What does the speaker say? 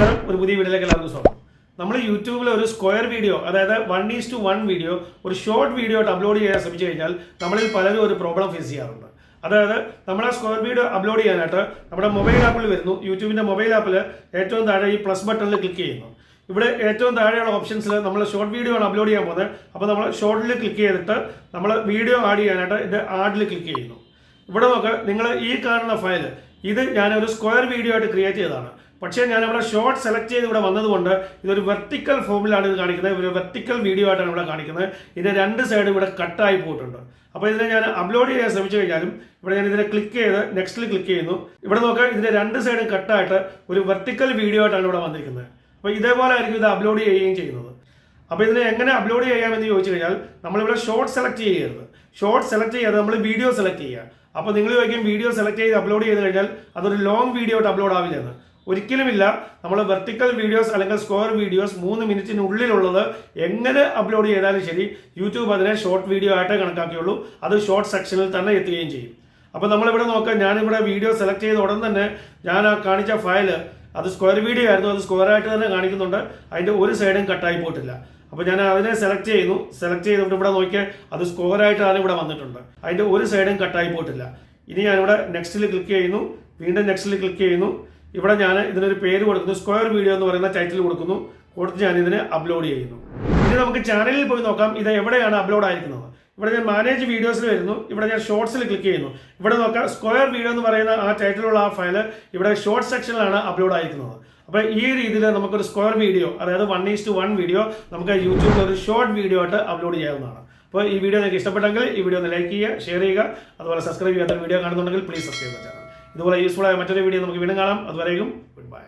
നമസ്കാരം, ഒരു പുതിയ വീഡിയോയിലേക്ക് എല്ലാവർക്കും സ്വാഗതം. നമ്മൾ യൂട്യൂബിൽ ഒരു സ്ക്വയർ വീഡിയോ, അതായത് 1:1 വീഡിയോ, ഒരു ഷോർട്ട് വീഡിയോ ആയിട്ട് അപ്ലോഡ് ചെയ്യാൻ ശ്രമിച്ചു കഴിഞ്ഞാൽ നമ്മളിൽ പലരും ഒരു പ്രോബ്ലം ഫേസ് ചെയ്യാറുണ്ട്. അതായത് നമ്മൾ ആ സ്ക്വയർ വീഡിയോ അപ്ലോഡ് ചെയ്യാനായിട്ട് നമ്മുടെ മൊബൈൽ ആപ്പിൽ വരുന്നു. യൂട്യൂബിൻ്റെ മൊബൈൽ ആപ്പിൽ ഏറ്റവും താഴെ ഈ പ്ലസ് ബട്ടണിൽ ക്ലിക്ക് ചെയ്യുന്നു. ഇവിടെ ഏറ്റവും താഴെയുള്ള ഓപ്ഷൻസിൽ നമ്മൾ ഷോർട്ട് വീഡിയോ ആണ് അപ്ലോഡ് ചെയ്യാൻ പോകുന്നത്. അപ്പോൾ നമ്മൾ ഷോർട്ടിൽ ക്ലിക്ക് ചെയ്തിട്ട് നമ്മൾ വീഡിയോ ആഡ് ചെയ്യാനായിട്ട് ഇതിൻ്റെ ആഡിൽ ക്ലിക്ക് ചെയ്യുന്നു. ഇവിടെ നോക്ക്, നിങ്ങൾ ഈ കാണുന്ന ഫയൽ ഇത് ഞാനൊരു സ്ക്വയർ വീഡിയോ ആയിട്ട് ക്രിയേറ്റ് ചെയ്തതാണ്. പക്ഷേ ഞാനിവിടെ ഷോർട്ട് സെലക്ട് ചെയ്ത് ഇവിടെ വന്നതുകൊണ്ട് ഇതൊരു വെർട്ടിക്കൽ ഫോമിലാണ് ഇത് കാണിക്കുന്നത്. ഒരു വെർട്ടിക്കൽ വീഡിയോ ആയിട്ടാണ് ഇവിടെ കാണിക്കുന്നത്. ഇതിൻ്റെ രണ്ട് സൈഡും ഇവിടെ കട്ടായി പോയിട്ടുണ്ട്. അപ്പോൾ ഇതിനെ ഞാൻ അപ്ലോഡ് ചെയ്യാൻ ശ്രമിച്ചു കഴിഞ്ഞാലും ഇവിടെ ഞാൻ ഇതിനെ ക്ലിക്ക് ചെയ്ത് നെക്സ്റ്റിൽ ക്ലിക്ക് ചെയ്യുന്നു. ഇവിടെ നോക്കുക, ഇതിൻ്റെ രണ്ട് സൈഡും കട്ടായിട്ട് ഒരു വെർട്ടിക്കൽ വീഡിയോ ആയിട്ടാണ് ഇവിടെ വന്നിരിക്കുന്നത്. അപ്പോൾ ഇതേപോലെ ആയിരിക്കും ഇത് അപ്ലോഡ് ചെയ്യുകയും ചെയ്യുന്നത്. അപ്പോൾ ഇതിനെ എങ്ങനെ അപ്ലോഡ് ചെയ്യാമെന്ന് ചോദിച്ചു കഴിഞ്ഞാൽ നമ്മളിവിടെ ഷോർട്ട് സെലക്ട് ചെയ്യരുത്. ഷോർട്ട് സെലക്ട് ചെയ്യാതെ നമ്മൾ വീഡിയോ സെലക്ട് ചെയ്യുക. അപ്പോൾ നിങ്ങൾ ചോദിക്കും, വീഡിയോ സെലക്ട് ചെയ്ത് അപ്ലോഡ് ചെയ്ത് കഴിഞ്ഞാൽ അതൊരു ലോങ് വീഡിയോ ആയിട്ട് അപ്ലോഡ് ആവില്ലെന്ന്. ഒരിക്കലുമില്ല. നമ്മൾ വെർട്ടിക്കൽ വീഡിയോസ് അല്ലെങ്കിൽ സ്ക്വയർ വീഡിയോസ് 3 മിനിറ്റിനുള്ളിലുള്ളത് എങ്ങനെ അപ്ലോഡ് ചെയ്താലും ശരി, യൂട്യൂബ് അതിനെ ഷോർട്ട് വീഡിയോ ആയിട്ടേ കണക്കാക്കിയുള്ളൂ. അത് ഷോർട്ട് സെക്ഷനിൽ തന്നെ എത്തുകയും ചെയ്യും. അപ്പോൾ നമ്മളിവിടെ നോക്കാം, ഞാനിവിടെ വീഡിയോ സെലക്ട് ചെയ്ത ഉടൻ തന്നെ ഞാൻ ആ കാണിച്ച ഫയൽ അത് സ്ക്വയർ വീഡിയോ ആയിരുന്നു. അത് സ്ക്വയർ ആയിട്ട് തന്നെ കാണിക്കുന്നുണ്ട്. അതിൻ്റെ ഒരു സൈഡും കട്ടായി പോയിട്ടില്ല. അപ്പോൾ ഞാൻ അതിനെ സെലക്ട് ചെയ്യുന്നു. സെലക്ട് ചെയ്തിട്ട് ഇവിടെ നോക്കിയാൽ അത് സ്ക്വയർ ആയിട്ടാണ് ഇവിടെ വന്നിട്ടുണ്ട്. അതിൻ്റെ ഒരു സൈഡും കട്ടായി പോയിട്ടില്ല. ഇനി ഞാനിവിടെ നെക്സ്റ്റിൽ ക്ലിക്ക് ചെയ്യുന്നു. വീണ്ടും നെക്സ്റ്റിൽ ക്ലിക്ക് ചെയ്യുന്നു. ഇവിടെ ഞാൻ ഇതിനൊരു പേര് കൊടുക്കുന്നു, സ്ക്വയർ വീഡിയോ എന്ന് പറയുന്ന ടൈറ്റിൽ കൊടുക്കുന്നു. കൊടുത്ത് ഞാൻ ഇതിനെ അപ്ലോഡ് ചെയ്യുന്നു. ഇനി നമുക്ക് ചാനലിൽ പോയി നോക്കാം ഇത് എവിടെയാണ് അപ്ലോഡ് ആയിരിക്കുന്നത്. ഇവിടെ ഞാൻ മാനേജ് വീഡിയോസിൽ വരുന്നു. ഇവിടെ ഞാൻ ഷോർട്സിൽ ക്ലിക്ക് ചെയ്യുന്നു. ഇവിടെ നോക്കാം, സ്ക്വയർ വീഡിയോ എന്ന് പറയുന്ന ആ ടൈറ്റിലുള്ള ആ ഫയൽ ഇവിടെ ഷോർട്ട് സെക്ഷനിലാണ് അപ്ലോഡ് ആയിരിക്കുന്നത്. അപ്പോൾ ഈ രീതിയിൽ നമുക്കൊരു സ്ക്വയർ വീഡിയോ, അതായത് 1:1 വീഡിയോ നമുക്ക് യൂട്യൂബിൽ ഒരു ഷോർട്ട് വീഡിയോ ആയിട്ട് അപ്ലോഡ് ചെയ്യാവുന്നതാണ്. അപ്പോൾ ഈ വീഡിയോ നിങ്ങൾക്ക് ഇഷ്ടപ്പെട്ടെങ്കിൽ ഈ വീഡിയോ ഒന്ന് ലൈക്ക് ചെയ്യുക, ഷെയർ ചെയ്യുക. അതുപോലെ സബ്സ്ക്രൈബ് ചെയ്യാത്ത വീഡിയോ കാണുന്നുണ്ടെങ്കിൽ പ്ലീസ് സബ്സ്ക്രൈബ് ചാനൽ. ഇതുപോലെ യൂസ്ഫുൾ ആയ മറ്റൊരു വീഡിയോ നമുക്ക് വീണ്ടും കാണാം. അതുവരെയും ഗുഡ് ബൈ.